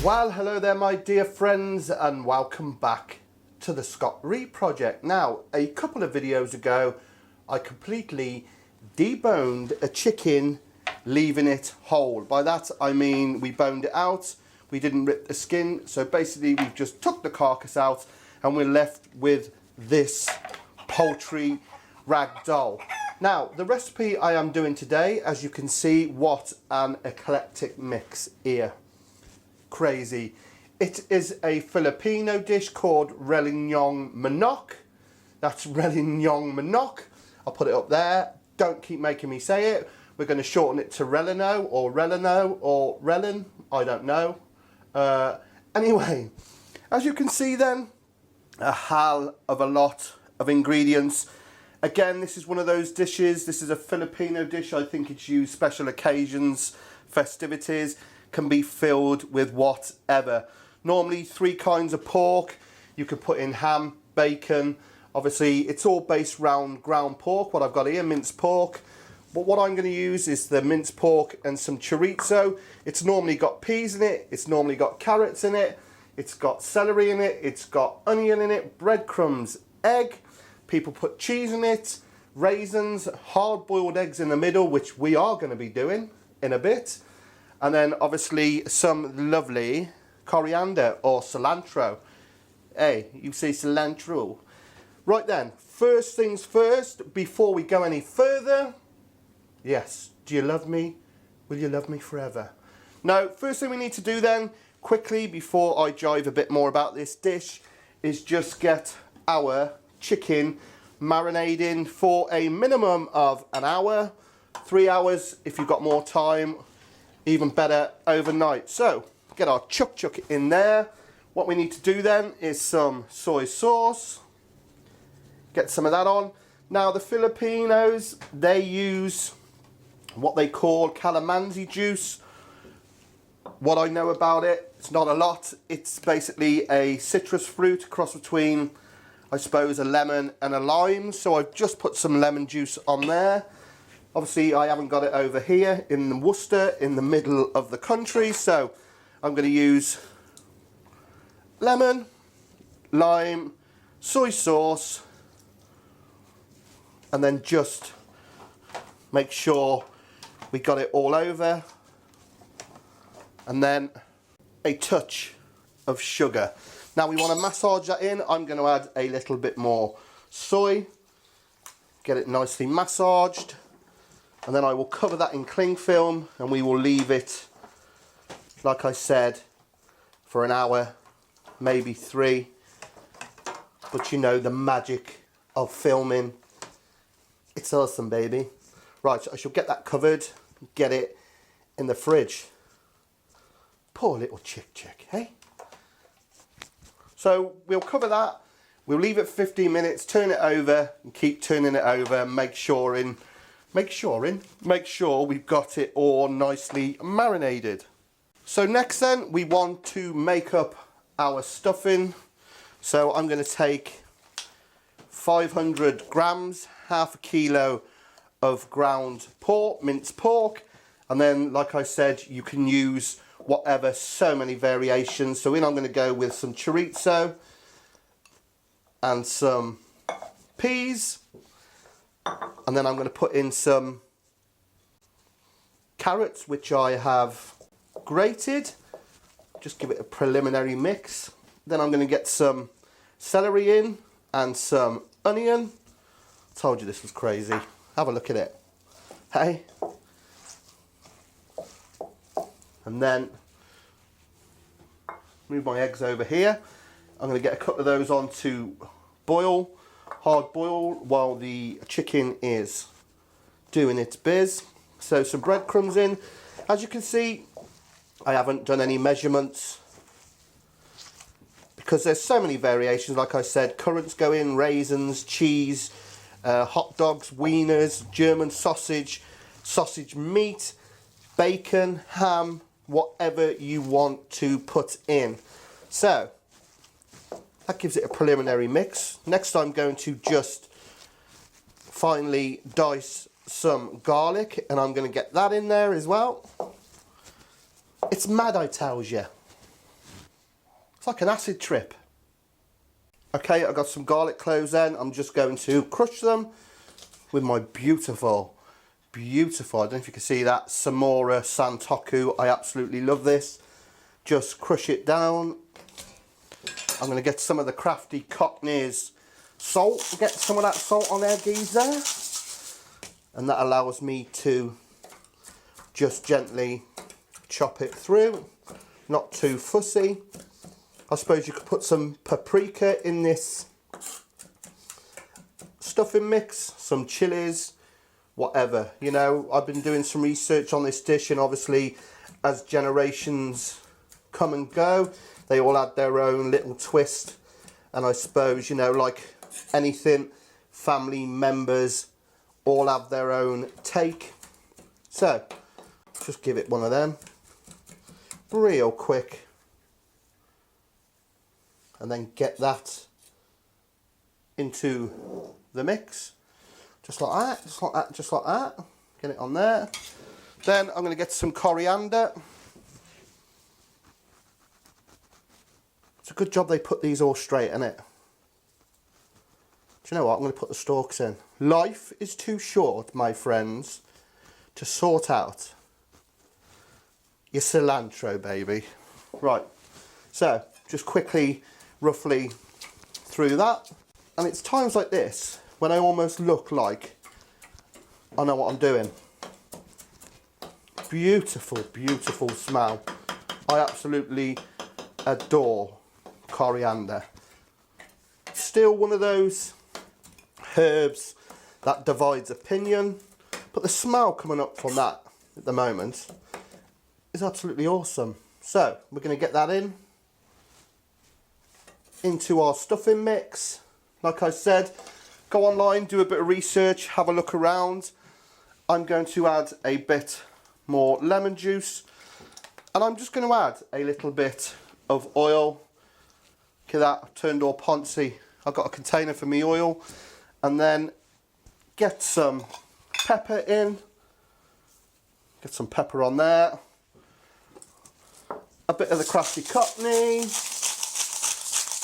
Well, hello there my dear friends, and welcome back to the Scott Ree Project. Now, a couple of videos ago, I completely deboned a chicken, leaving it whole. By that I mean we boned it out, we didn't rip the skin, so basically we've just took the carcass out and we're left with this poultry rag doll. Now, the recipe I am doing today, as you can see, what an eclectic mix here. Crazy. It is a Filipino dish called Rellenong Manok. That's Rellenong Manok. I'll put it up there. Don't keep making me say it. We're going to shorten it to Rellenong or Rellen. I don't know. Anyway, as you can see then, a hell of a lot of ingredients. Again, this is one of those dishes. This is a Filipino dish. I think it's used special occasions, festivities. Can be filled with whatever. Normally 3 kinds of pork. You could put in ham, bacon. Obviously it's all based around ground pork, what I've got here, minced pork. But what I'm going to use is the minced pork and some chorizo. It's normally got peas in it, it's normally got carrots in it, it's got celery in it, it's got onion in it, breadcrumbs, egg. People put cheese in it, raisins, hard-boiled eggs in the middle, which we are going to be doing in a bit. And then obviously some lovely coriander or cilantro. Hey, you say cilantro. Right then, first things first, before we go any further, yes, do you love me? Will you love me forever? Now, first thing we need to do then, quickly, before I jive a bit more about this dish, is just get our chicken marinating for a minimum of an hour, 3 hours if you've got more time. Even better overnight. So get our chuck in there. What we need to do then is some soy sauce. Get some of that on. Now the Filipinos, they use what they call calamansi juice. What I know about it, it's not a lot. It's basically a citrus fruit cross between, I suppose, a lemon and a lime. So I've just put some lemon juice on there. Obviously, I haven't got it over here in Worcester, in the middle of the country, so I'm going to use lemon, lime, soy sauce, and then just make sure we got it all over, and then a touch of sugar. Now we want to massage that in. I'm going to add a little bit more soy, get it nicely massaged. And then I will cover that in cling film and we will leave it, like I said, for an hour, maybe 3. But you know, the magic of filming. It's awesome, baby. Right, so I shall get that covered, get it in the fridge. Poor little chick, hey? So we'll cover that, we'll leave it 15 minutes, turn it over and keep turning it over, make sure we've got it all nicely marinated. So next then, we want to make up our stuffing. So I'm going to take 500 grams, half a kilo of ground pork, minced pork. And then, like I said, you can use whatever, so many variations. So I'm going to go with some chorizo and some peas. And then I'm going to put in some carrots, which I have grated. Just give it a preliminary mix. Then I'm going to get some celery in and some onion. Told you this was crazy. Have a look at it. Hey? And then move my eggs over here. I'm going to get a couple of those on to boil. Hard boil while the chicken is doing its biz. So some breadcrumbs in. As you can see, I haven't done any measurements because there's so many variations. Like I said, currants go in, raisins, cheese, hot dogs, wieners, German sausage, sausage meat, bacon, ham, whatever you want to put in. So that gives it a preliminary mix. Next I'm going to just finely dice some garlic and I'm going to get that in there as well. It's mad, I tells you. It's like an acid trip. Okay, I've got some garlic cloves then. I'm just going to crush them with my beautiful, I don't know if you can see that, Samora Santoku. I absolutely love this. Just crush it down. I'm going to get some of the crafty Cockney's salt. Get some of that salt on there, geezer. And that allows me to just gently chop it through. Not too fussy. I suppose you could put some paprika in this stuffing mix, some chilies, whatever. You know, I've been doing some research on this dish, and obviously as generations come and go, they all add their own little twist. And I suppose, you know, like anything, family members all have their own take. So just give it one of them real quick, and then get that into the mix, just like that, just like that, just like that. Get it on there. Then I'm going to get some coriander. It's a good job they put these all straight, isn't it? Do you know what? I'm going to put the stalks in. Life is too short, my friends, to sort out your cilantro, baby. Right, so just quickly, roughly through that. And it's times like this when I almost look like I know what I'm doing. Beautiful, beautiful smell. I absolutely adore coriander. Still one of those herbs that divides opinion, but the smell coming up from that at the moment is absolutely awesome. So we're going to get that into our stuffing mix. Like I said, go online, do a bit of research, have a look around. I'm going to add a bit more lemon juice, and I'm just going to add a little bit of oil. Look at that, turned all poncy. I've got a container for me oil, and then get some pepper in. Get some pepper on there. A bit of the crafty Cockney.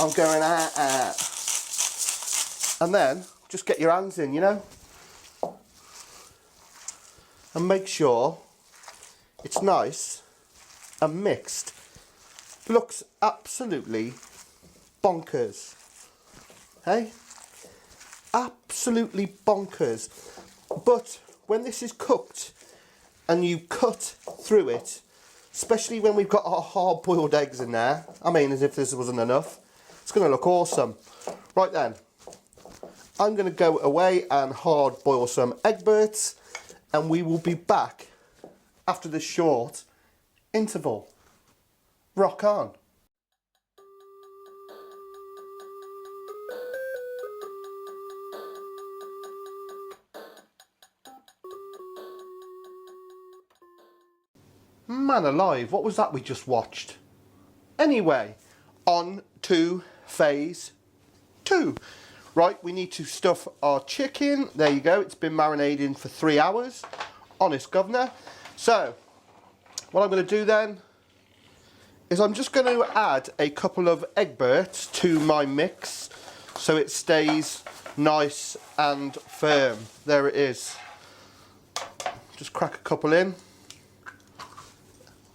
I'm going and then just get your hands in, you know, and make sure it's nice and mixed. Looks absolutely bonkers, hey? Absolutely bonkers. But when this is cooked and you cut through it, especially when we've got our hard-boiled eggs in there, I mean, as if this wasn't enough, it's going to look awesome. Right then, I'm going to go away and hard-boil some Egberts, and we will be back after this short interval. Rock on. Man alive, what was that we just watched? Anyway, on to phase 2. Right, we need to stuff our chicken. There you go, it's been marinating for 3 hours. Honest governor. So, what I'm going to do then is I'm just going to add a couple of Egberts to my mix so it stays nice and firm. There it is. Just crack a couple in.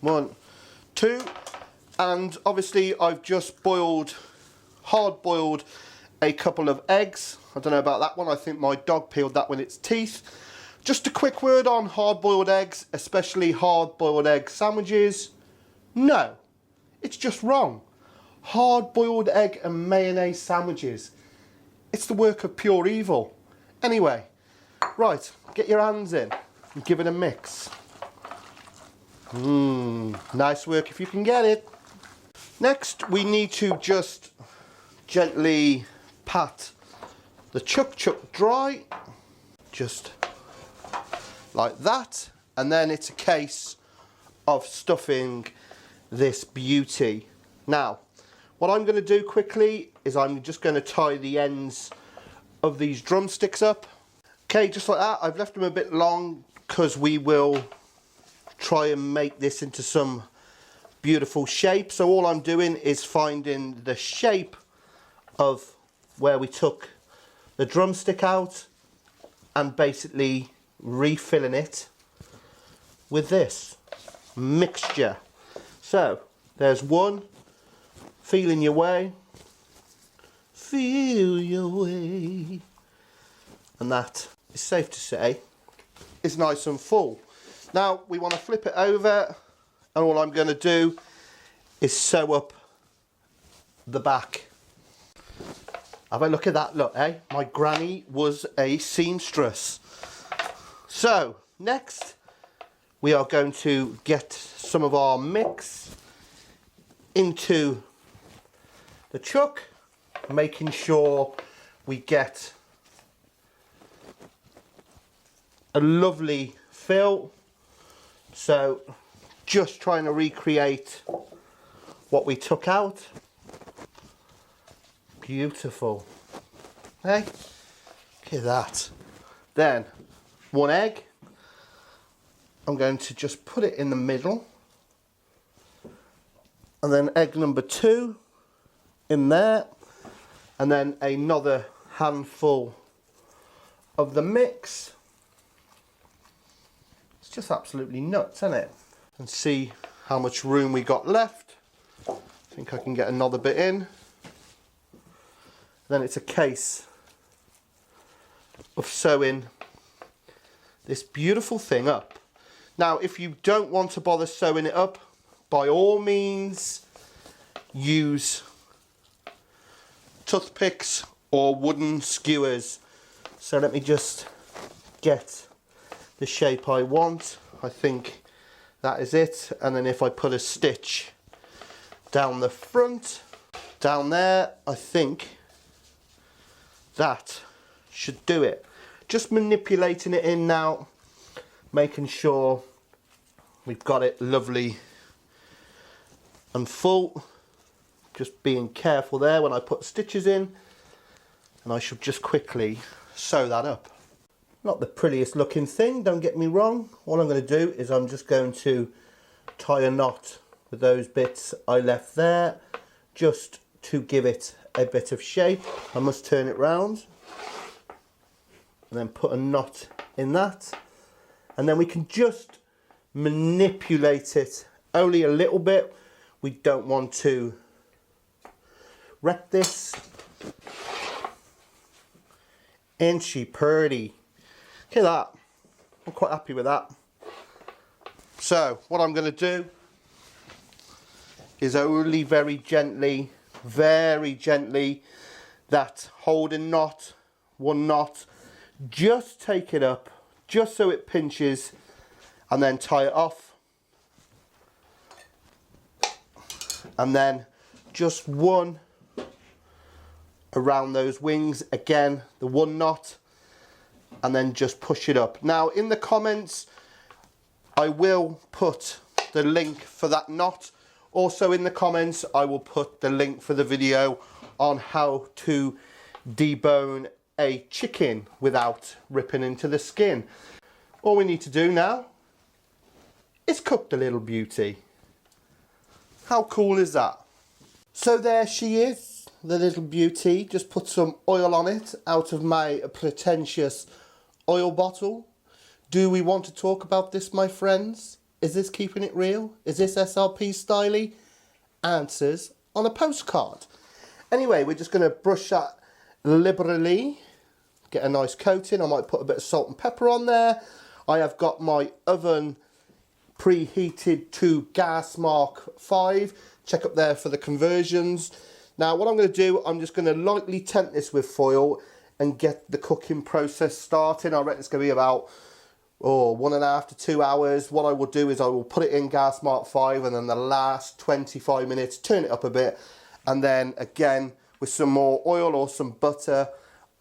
1, 2, and obviously I've just hard boiled a couple of eggs. I don't know about that one, I think my dog peeled that with its teeth. Just a quick word on hard boiled eggs, especially hard boiled egg sandwiches. No, it's just wrong. Hard boiled egg and mayonnaise sandwiches, it's the work of pure evil. Anyway, right, get your hands in and give it a mix. Nice work if you can get it. Next, we need to just gently pat the chuck dry, just like that, and then it's a case of stuffing this beauty. Now, what I'm going to do quickly is I'm just going to tie the ends of these drumsticks up. Okay, just like that. I've left them a bit long because we will try and make this into some beautiful shape. So all I'm doing is finding the shape of where we took the drumstick out and basically refilling it with this mixture. So there's one, feeling your way, feel your way, and that is safe to say is nice and full. Now we want to flip it over, and all I'm going to do is sew up the back. Have a look at that, look, eh? My granny was a seamstress. So next we are going to get some of our mix into the chuck, making sure we get a lovely fill. So just trying to recreate what we took out. Beautiful. Hey, look at that. Then one egg. I'm going to just put it in the middle, and then egg number 2 in there, and then another handful of the mix. It's just absolutely nuts, isn't it? And see how much room we got left. I think I can get another bit in. Then it's a case of sewing this beautiful thing up. Now, if you don't want to bother sewing it up, by all means use toothpicks or wooden skewers. So let me just get the shape I want. I think that is it. And then if I put a stitch down the front, down there, I think that should do it. Just manipulating it in now, making sure we've got it lovely and full. Just being careful there when I put stitches in, and I should just quickly sew that up. Not the prettiest looking thing, don't get me wrong. All I'm going to do is I'm just going to tie a knot with those bits I left there, just to give it a bit of shape. I must turn it round and then put a knot in that, and then we can just manipulate it only a little bit. We don't want to wreck this. Ain't she pretty? Look at that. I'm quite happy with that. So what I'm going to do is only very gently, that holding knot, one knot, just take it up, just so it pinches, and then tie it off. And then just one around those wings, again the one knot, and then just push it up. Now in the comments I will put the link for that knot. Also in the comments I will put the link for the video on how to debone a chicken without ripping into the skin. All we need to do now is cook the little beauty. How cool is that? So there she is, the little beauty. Just put some oil on it out of my pretentious oil bottle. Do we want to talk about this, my friends? Is this keeping it real? Is this SRP styly? Answers on a postcard. Anyway, we're just going to brush that liberally, get a nice coating. I might put a bit of salt and pepper on there. I have got my oven preheated to gas mark 5. Check up there for the conversions. Now what I'm going to do, I'm just going to lightly tent this with foil and get the cooking process started. I reckon it's going to be about 1.5 to 2 hours. What I will do is I will put it in gas mark 5, and then the last 25 minutes turn it up a bit, and then again with some more oil or some butter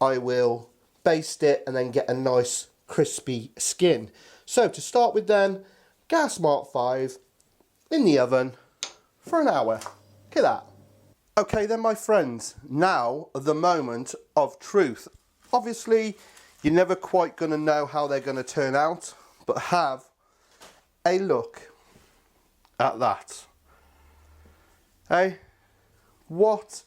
I will baste it and then get a nice crispy skin. So to start with then, gas mark 5 in the oven for an hour. Look at that. Okay then my friends, now the moment of truth. Obviously you're never quite going to know how they're going to turn out, but have a look at that. Hey, what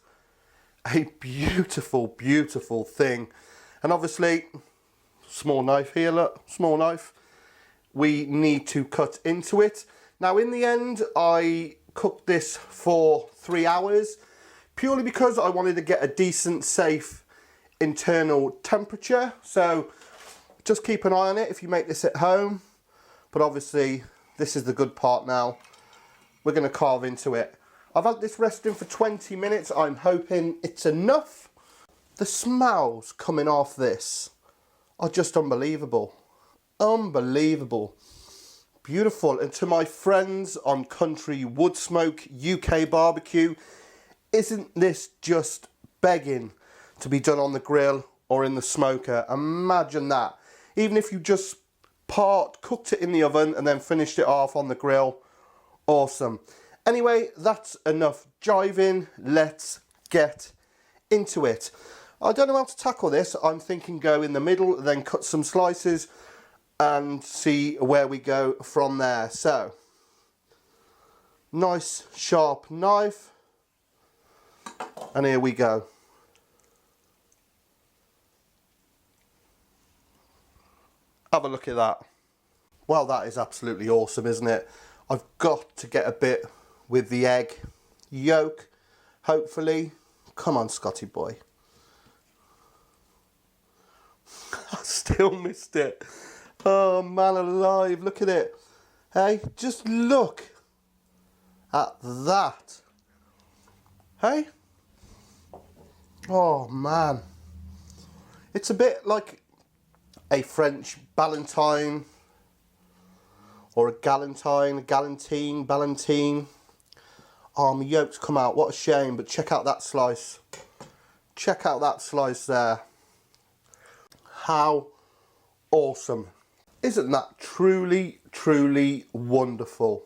a beautiful, beautiful thing. And obviously, small knife here, look, small knife. We need to cut into it. Now in the end, I cooked this for 3 hours, purely because I wanted to get a decent, safe internal temperature. So just keep an eye on it if you make this at home. But obviously, this is the good part now. We're gonna carve into it. I've had this resting for 20 minutes. I'm hoping it's enough. The smells coming off this are just unbelievable. Unbelievable. Beautiful. And to my friends on Country Wood Smoke UK Barbecue, isn't this just begging to be done on the grill or in the smoker? Imagine that. Even if you just cooked it in the oven and then finished it off on the grill. Awesome. Anyway, that's enough jiving. Let's get into it. I don't know how to tackle this. I'm thinking go in the middle, then cut some slices and see where we go from there. So, nice sharp knife. And here we go. Have a look at that. Well, that is absolutely awesome, isn't it? I've got to get a bit with the egg yolk, hopefully. Come on, Scotty boy. I still missed it. Oh man alive, look at it. Hey, just look at that. Hey? Oh man. It's a bit like a French Ballantine or a Galantine, Ballantine. Oh, my yolk's come out. What a shame, but check out that slice. Check out that slice there. How awesome. Isn't that truly, truly wonderful?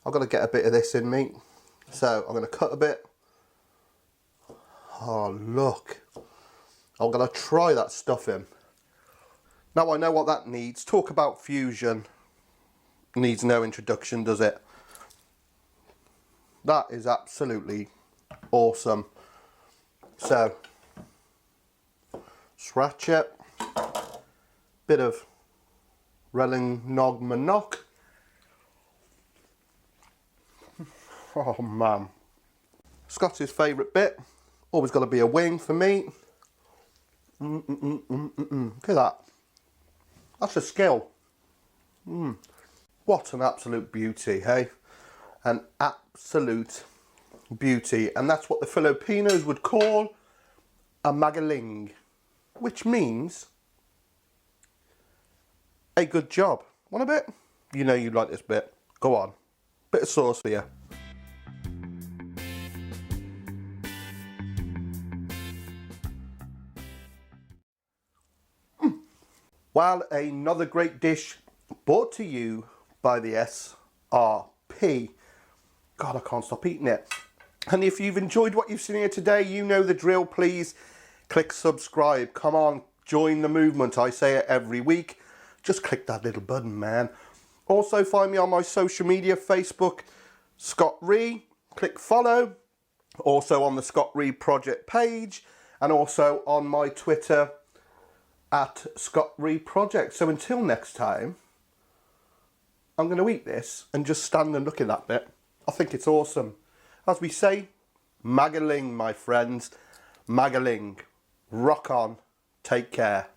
I've got to get a bit of this in me. So I'm going to cut a bit. Oh, look. I'm going to try that stuffing. Now I know what that needs. Talk about fusion. Needs no introduction, does it? That is absolutely awesome. So, sriracha, bit of Rellenong Manok. Oh man. Scotty's favourite bit. Always got to be a wing for me. Look at that. That's a skill. What an absolute beauty, hey? An absolute beauty. And that's what the Filipinos would call a magaling, which means a good job. Want a bit? You know you like this bit. Go on. Bit of sauce for you. Well, another great dish brought to you by the SRP. God, I can't stop eating it. And if you've enjoyed what you've seen here today, you know the drill. Please click subscribe. Come on, join the movement. I say it every week. Just click that little button, man. Also, find me on my social media, Facebook, Scott Ree. Click follow. Also on the Scott Ree Project page. And also on my Twitter, at Scott Ree Project. So until next time, I'm going to eat this and just stand and look at that bit. I think it's awesome. As we say, magaling, my friends. Magaling. Rock on. Take care.